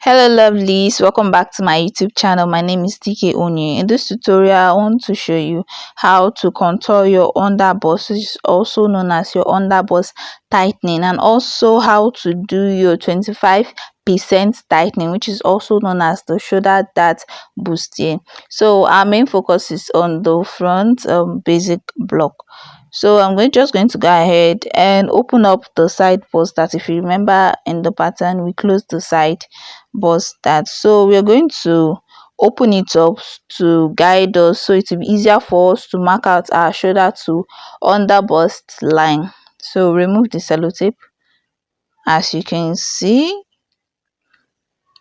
Hello lovelies, welcome back to my YouTube channel. My name is TK Onye. In this tutorial I want to show you how to contour your underbust, which is also known as your underbust tightening, and also how to do your 25% tightening, which is also known as the shoulder dart bustier. So our main focus is on the front basic block. So just going to go ahead and open up the side bust that, if you remember in the pattern, we closed the side bust that. So we're going to open it up to guide us, so it will be easier for us to mark out our shoulder to under bust line. So remove the sellotape. As you can see,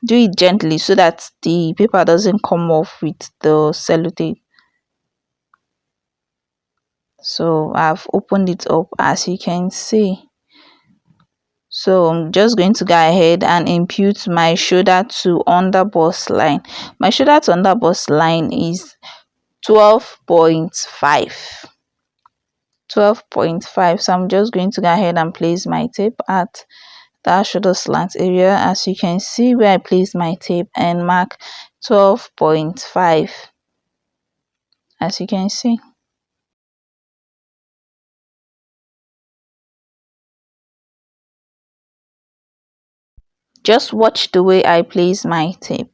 do it gently so that the paper doesn't come off with the sellotape. So I've opened it up, as you can see. So I'm just going to go ahead and impute my shoulder to underbust line. My shoulder to underbust line is 12.5. 12.5. So I'm just going to go ahead and place my tape at that shoulder slant area. As you can see, where I place my tape and mark 12.5. As you can see. Just watch the way I place my tape.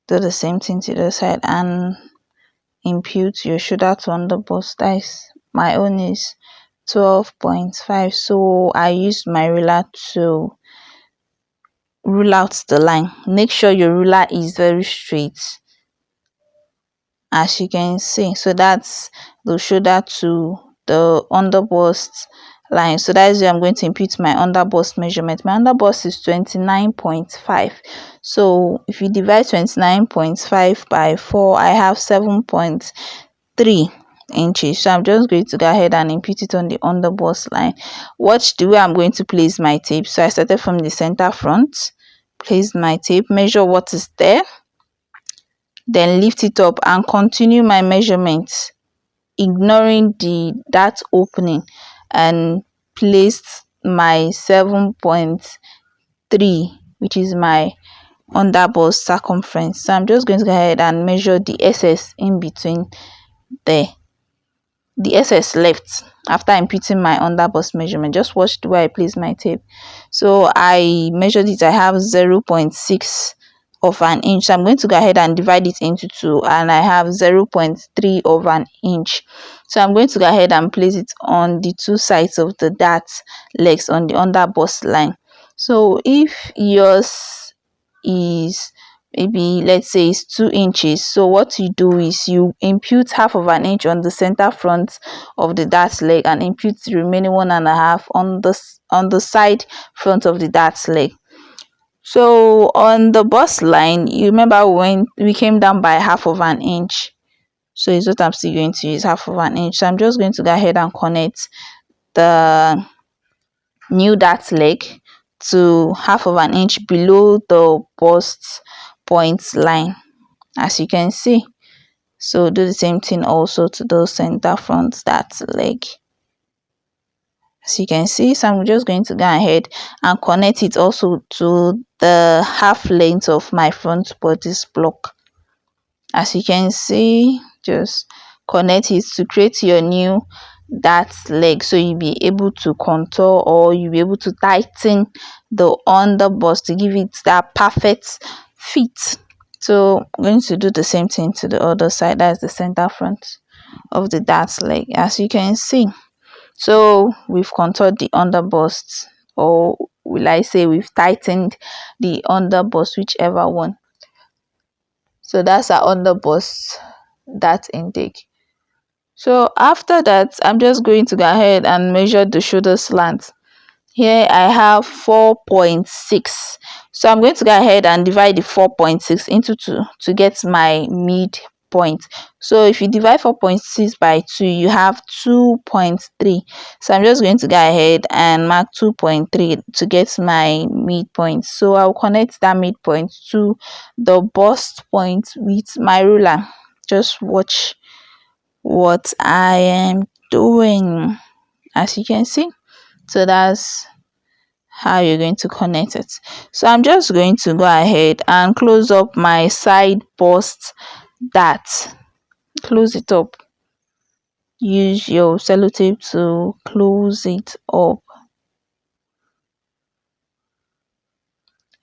Do the same thing to the side and impute your shoulder to underbust. My own is 12.5. So I used my ruler to rule out the line. Make sure your ruler is very straight, as you can see. So that's the shoulder to the underbust line. So that is where I'm going to impute my underbust measurement. My underbust is 29.5. So if you divide 29.5 by 4, I have 7.3 inches. So I'm just going to go ahead and impute it on the underbust line. Watch the way I'm going to place my tape. So I started from the center front, place my tape, measure what is there, then lift it up and continue my measurements, ignoring that opening, and placed my 7.3, which is my underbust circumference. So I'm just going to go ahead and measure the SS in between there, the SS left after imputing my underbust measurement. Just watch the way I place my tape. So I measured it. I have 0.6 of an inch. So I'm going to go ahead and divide it into 2, and I have 0.3 of an inch. So I'm going to go ahead and place it on the two sides of the dart legs on the underbust line. So if yours is, maybe let's say it's 2 inches, so what you do is you impute half of an inch on the center front of the dart leg and impute the remaining 1.5 on the side front of the dart leg. So on the bust line, you remember when we came down by half of an inch, so it's what I'm still going to use, half of an inch. So I'm just going to go ahead and connect the new dart leg to half of an inch below the bust point line, as you can see. So do the same thing also to the center front dart leg, as you can see. So I'm just going to go ahead and connect it also to the half length of my front bodice block. As you can see, just connect it to create your new dart leg, so you'll be able to contour, or you'll be able to tighten the underbust to give it that perfect fit. So I'm going to do the same thing to the other side. That's the center front of the dart leg, as you can see. So we've contoured the underbust, or will I say we've tightened the underbust, whichever one. So that's our underbust dart intake. So after that, I'm just going to go ahead and measure the shoulder slant. Here I have 4.6. So I'm going to go ahead and divide the 4.6 into 2 to get my midpoint. So if you divide 4.6 by 2, you have 2.3. So I'm just going to go ahead and mark 2.3 to get my midpoint. So I'll connect that midpoint to the bust point with my ruler. Just watch what I am doing, as you can see. So that's how you're going to connect it. So I'm just going to go ahead and close up my side bust dart. Close it up. Use your sellotape to close it up,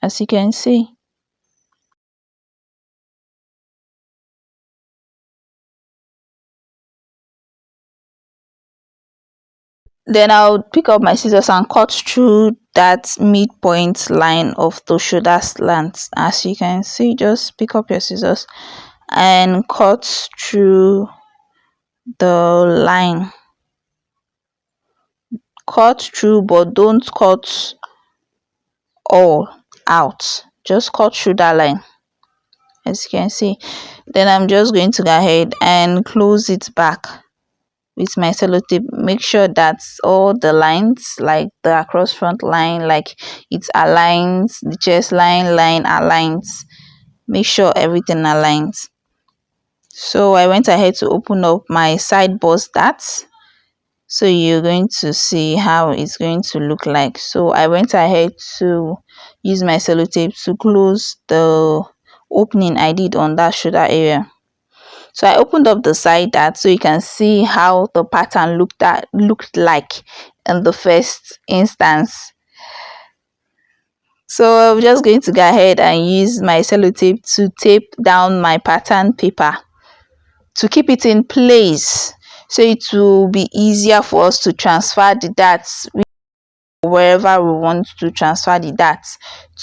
as you can see. Then I'll pick up my scissors and cut through that midpoint line of the shoulder slant. As you can see, just pick up your scissors and cut through the line. Cut through, but don't cut all out. Just cut through that line, as you can see. Then I'm just going to go ahead and close it back with my sellotape. Make sure that all the lines, like the across front line, like it aligns, the chest line aligns. Make sure everything aligns. So I went ahead to open up my side bust darts. So you're going to see how it's going to look like. So I went ahead to use my sellotape to close the opening I did on that shoulder area. So I opened up the side dart so you can see how the pattern looked like in the first instance. So I'm just going to go ahead and use my sellotape to tape down my pattern paper to keep it in place, so it will be easier for us to transfer the darts wherever we want to transfer the darts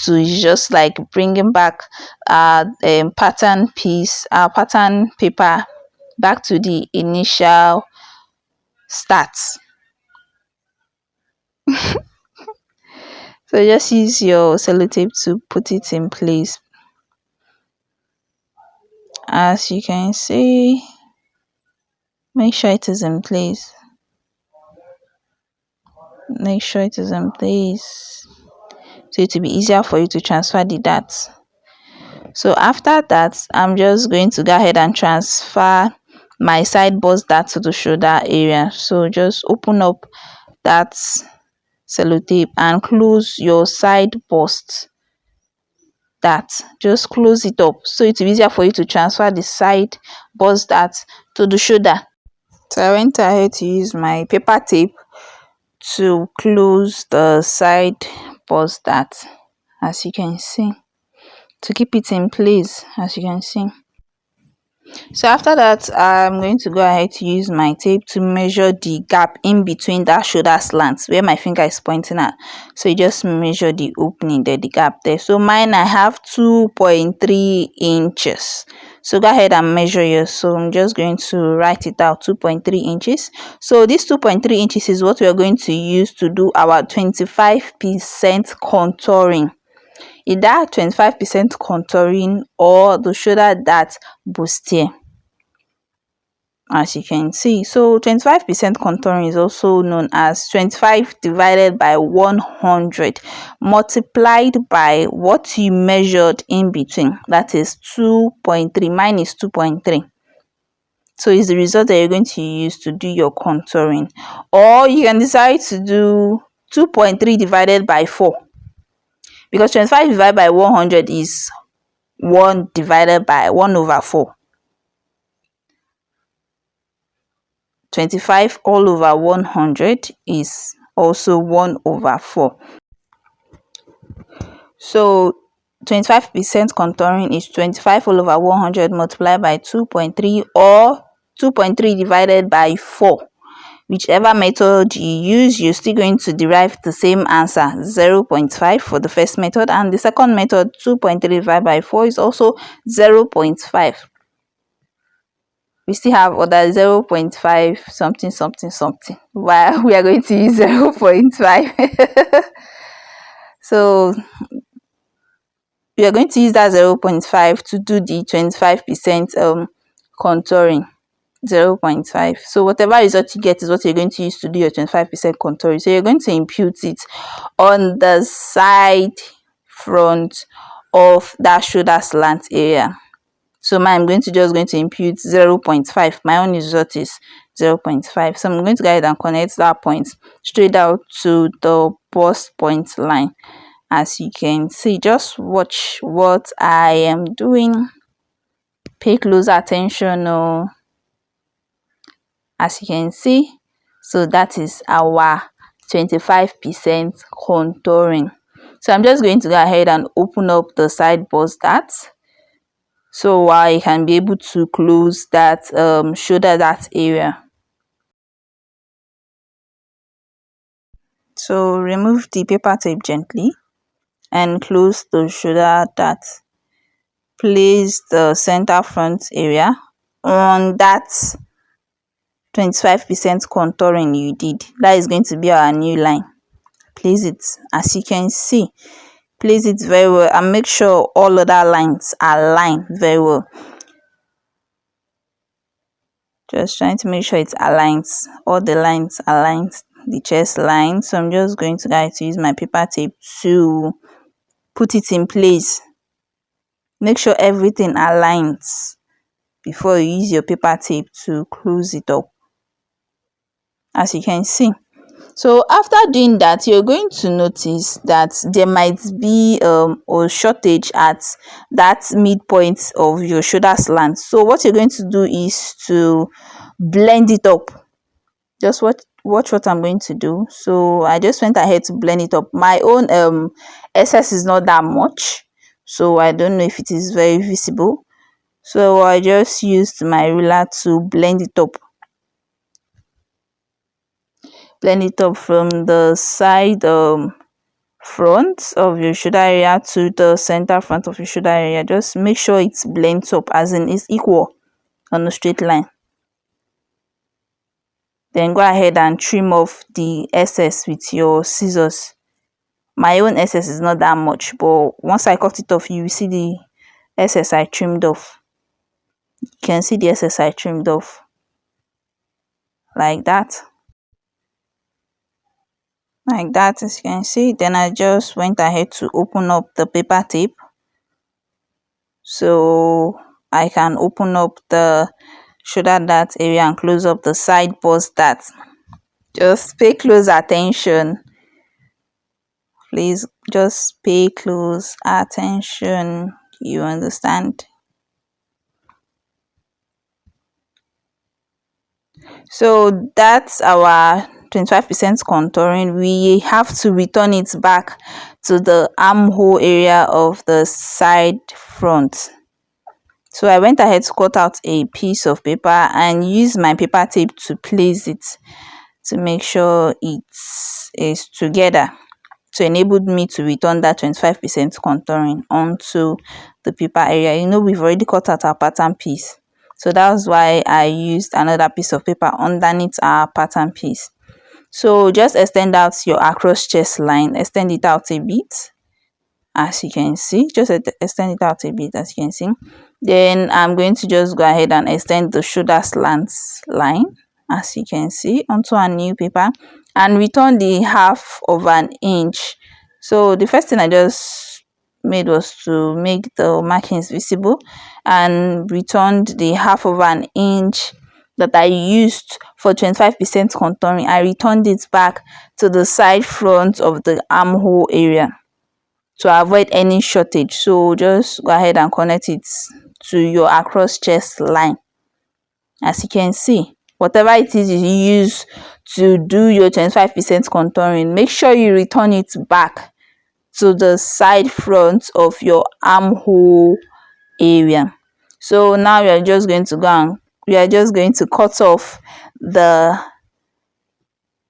to. Is just like bringing back pattern piece, pattern paper back to the initial start. So just use your sellotape to put it in place. As you can see, make sure it is in place. Make sure it is in place, so it will be easier for you to transfer the darts. So after that, I'm just going to go ahead and transfer my side bust dart to the shoulder area. So just open up that sellotape and close your side bust dart. Just close it up so it's easier for you to transfer the side bust dart to the shoulder. So I went ahead to use my paper tape to close the side bust dart, as you can see, to keep it in place, as you can see. So after that, I'm going to go ahead to use my tape to measure the gap in between that shoulder slant where my finger is pointing at. So you just measure the opening there, the gap there. So mine, I have 2.3 inches. So go ahead and measure yours. So I'm just going to write it out, 2.3 inches. So this 2.3 inches is what we are going to use to do our 25% contouring. Either 25% contouring or the shoulder dart bustier, as you can see. So 25% contouring is also known as 25 divided by 100 multiplied by what you measured in between, that is 2.3. Mine is 2.3. So it's the result that you're going to use to do your contouring. Or you can decide to do 2.3 divided by 4, because 25 divided by 100 is 1 divided by 1 over 4. 25 all over 100 is also 1 over 4. So 25% contouring is 25 all over 100 multiplied by 2.3 or 2.3 divided by 4. Whichever method you use, you're still going to derive the same answer, 0.5 for the first method, and the second method, 2.3 divided by 4, is also 0.5. We still have other 0.5 something something something, while we are going to use 0.5. So we are going to use that 0.5 to do the 25% contouring. 0.5. So whatever result you get is what you're going to use to do your 25% contouring. So you're going to impute it on the side front of that shoulder slant area. So I'm going to impute 0.5. My own result is 0.5. So I'm going to go ahead and connect that point straight out to the bust point line. As you can see, just watch what I am doing, pay close attention. Oh, as you can see, so that is our 25% contouring. So I'm just going to go ahead and open up the side bust dart, so I can be able to close that shoulder dart area. So remove the paper tape gently and close the shoulder dart. Place the center front area on that 25% contouring you did. That is going to be our new line. Place it, as you can see, place it very well and make sure all other lines align very well. Just trying to make sure it aligns, all the lines aligned, the chest line. So I'm just going to try to use my paper tape to put it in place. Make sure everything aligns before you use your paper tape to close it up, as you can see. So after doing that, you're going to notice that there might be a shortage at that midpoint of your shoulder slant. So what you're going to do is to blend it up. Just watch what I'm going to do. So I just went ahead to blend it up. My own excess is not that much, so I don't know if it is very visible. So I just used my ruler to blend it up. Blend it up from the side front of your shoulder area to the center front of your shoulder area. Just make sure it blends up, as in it's equal on a straight line. Then go ahead and trim off the excess with your scissors. My own excess is not that much, but once I cut it off, you will see the excess I trimmed off. You can see the excess I trimmed off, like that. Like that, as you can see. Then I just went ahead to open up the paper tape, so I can open up the shoulder dart area and close up the side bust dart. Just pay close attention, please. Just pay close attention, you understand? So that's our 25% contouring. We have to return it back to the armhole area of the side front. So I went ahead to cut out a piece of paper and use my paper tape to place it, to make sure it is together, to enable me to return that 25% contouring onto the paper area. You know, we've already cut out our pattern piece, so that's why I used another piece of paper underneath our pattern piece. So just extend out your across chest line, extend it out a bit, as you can see. Just extend it out a bit, as you can see. Then I'm going to just go ahead and extend the shoulder slants line, as you can see, onto a new paper, and return the half of an inch. So the first thing I just made was to make the markings visible, and returned the half of an inch that I used for 25% contouring. I returned it back to the side front of the armhole area to avoid any shortage. So just go ahead and connect it to your across chest line. As you can see, whatever it is you use to do your 25% contouring, make sure you return it back to the side front of your armhole area. So now we are just going to cut off the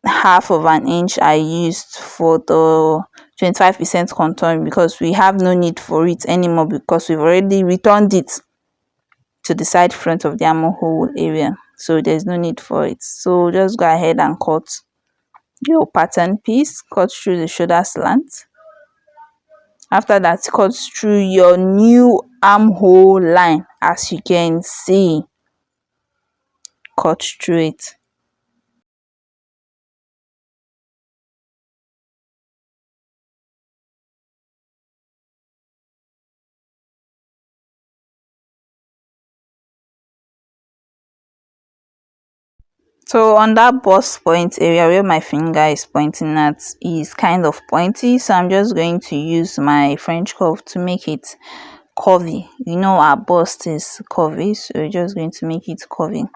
half of an inch I used for the 25% contouring, because we have no need for it anymore, because we've already returned it to the side front of the armhole area, so there's no need for it. So just go ahead and cut your pattern piece, cut through the shoulder slant. After that, cut through your new armhole line, as you can see. Cut through it. So on that bust point area where my finger is pointing at is kind of pointy, so I'm just going to use my French curve to make it curvy. You know our bust is curvy, so we're just going to make it curvy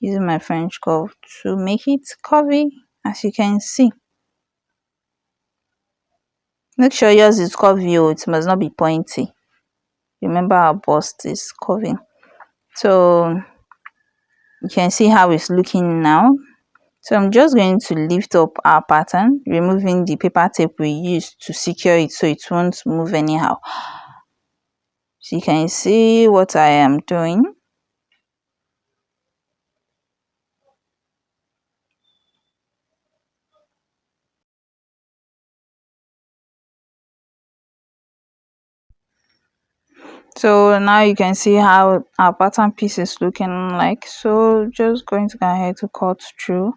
using my French curve to make it curvy, as you can see. Make sure yours is curvy, oh, it must not be pointy. Remember our bust is curvy. So you can see how it's looking now. So I'm just going to lift up our pattern, removing the paper tape we used to secure it so it won't move anyhow. So you can see what I am doing. So now you can see how our pattern piece is looking like. So just going to go ahead to cut through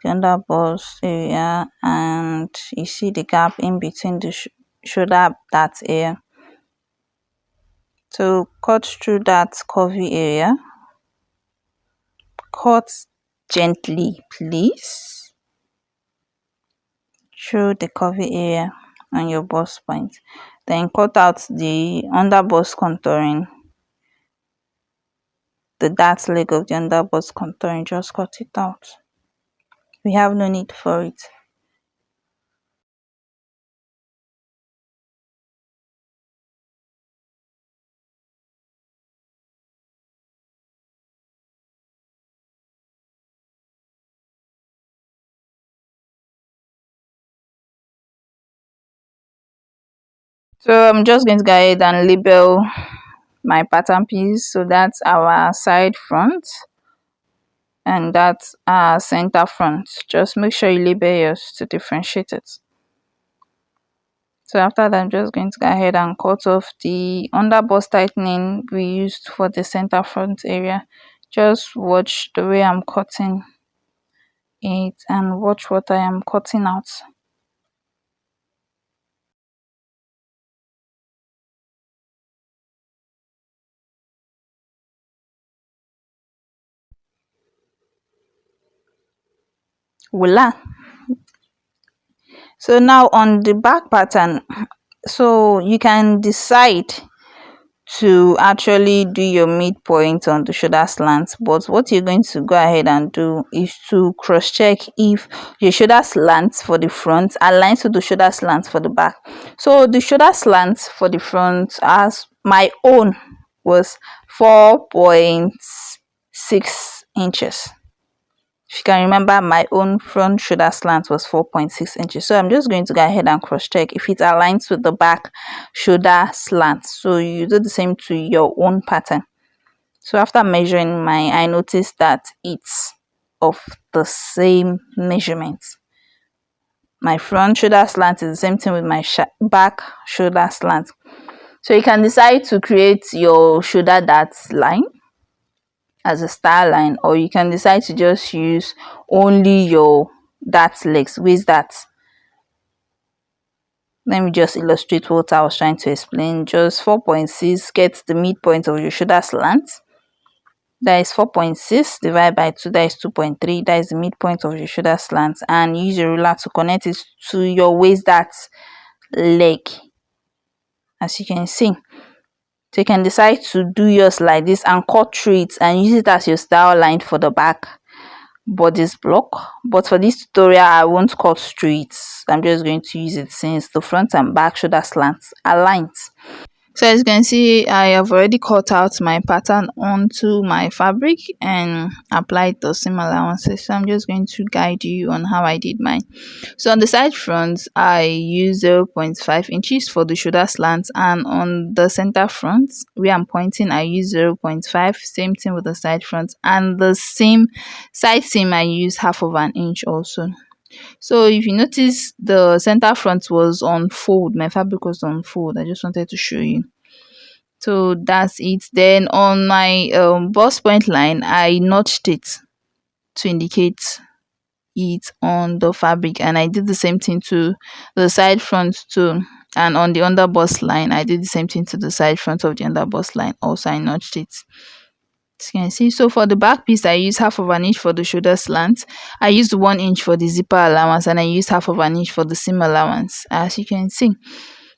the underbust area, and you see the gap in between the shoulder that area. So cut through that curvy area. Cut gently, please, through the curvy area on your bust point. Then cut out the underbust contouring, the dart leg of the underbust contouring. Just cut it out. We have no need for it. So I'm just going to go ahead and label my pattern piece. So that's our side front and that's our center front. Just make sure you label yours to differentiate it. So after that, I'm just going to go ahead and cut off the underbust tightening we used for the center front area. Just watch the way I'm cutting it and watch what I am cutting out. Voila. So now on the back pattern, so you can decide to actually do your midpoint on the shoulder slant, but what you're going to go ahead and do is to cross check if your shoulder slant for the front aligns with the shoulder slant for the back. So the shoulder slant for the front, as my own, was 4.6 inches. If you can remember, my own front shoulder slant was 4.6 inches. So I'm just going to go ahead and cross check if it aligns with the back shoulder slant. So you do the same to your own pattern. So after measuring mine, I noticed that it's of the same measurement. My front shoulder slant is the same thing with my back shoulder slant. So you can decide to create your shoulder dart line as a star line, or you can decide to just use only your dart legs, waist darts. Let me just illustrate what I was trying to explain. Just 4.6 gets the midpoint of your shoulder slant. That is 4.6 divided by 2, that is 2.3. That is the midpoint of your shoulder slant, and use your ruler to connect it to your waist dart leg, as you can see. So you can decide to do yours like this and cut through it and use it as your style line for the back bodice block. But for this tutorial, I won't cut through it. I'm just going to use it since the front and back shoulder slants are aligned. So as you can see, I have already cut out my pattern onto my fabric and applied the seam allowances. So I'm just going to guide you on how I did mine. So on the side front, I use 0.5 inches for the shoulder slants, and on the center front where I'm pointing, I use 0.5. Same thing with the side front, and the same side seam I use half of an inch also. So if you notice, the center front was on fold, my fabric was on fold. I just wanted to show you. So that's it. Then on my bust point line, I notched it to indicate it on the fabric, and I did the same thing to the side front too. And on the underbust line, I did the same thing to the side front of the underbust line. Also, I notched it. As you can see, so for the back piece I use half of an inch for the shoulder slant. I used 1 inch for the zipper allowance, and I used half of an inch for the seam allowance, as you can see.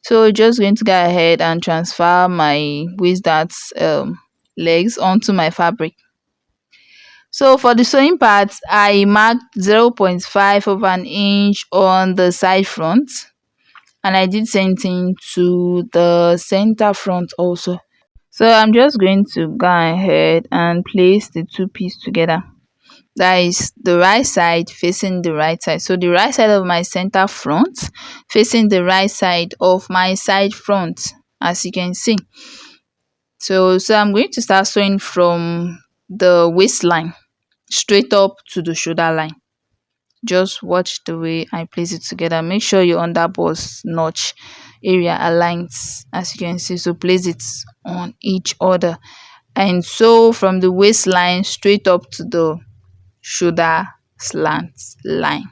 So just going to go ahead and transfer my waist dart legs onto my fabric. So for the sewing part, I marked 0.5 of an inch on the side front, and I did same thing to the center front also. So I'm just going to go ahead and place the two pieces together. That is the right side facing the right side. So the right side of my center front facing the right side of my side front, as you can see. So I'm going to start sewing from the waistline straight up to the shoulder line. Just watch the way I place it together. Make sure your underbust notch area aligns, as you can see. So place it on each other, and sew from the waistline straight up to the shoulder slant line.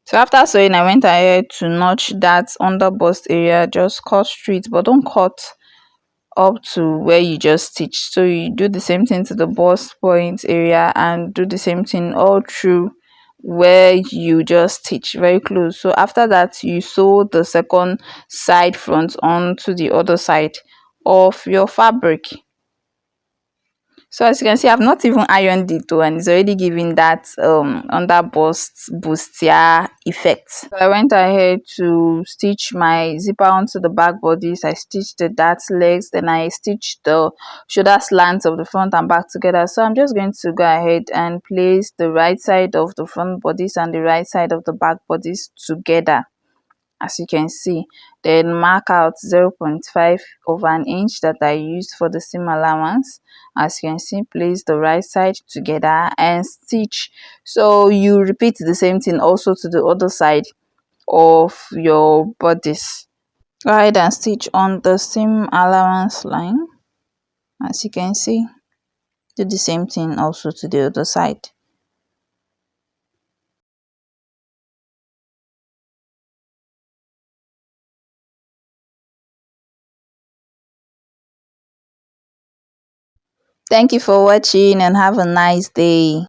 So after sewing, I went ahead to notch that under bust area. Just cut straight, but don't cut up to where you just stitched. So you do the same thing to the bust point area, and do the same thing all through where you just stitch, very close. So after that, you sew the second side front onto the other side of your fabric. So as you can see, I've not even ironed it though, and it's already giving that under bust bustier effect. So I went ahead to stitch my zipper onto the back bodies. I stitched the dart legs, then I stitched the shoulder slants of the front and back together. So I'm just going to go ahead and place the right side of the front bodies and the right side of the back bodies together, as you can see. Then mark out 0.5 of an inch that I used for the seam allowance. As you can see, place the right side together and stitch. So you repeat the same thing also to the other side of your bodice. Go ahead and stitch on the seam allowance line, as you can see. Do the same thing also to the other side. Thank you for watching, and have a nice day.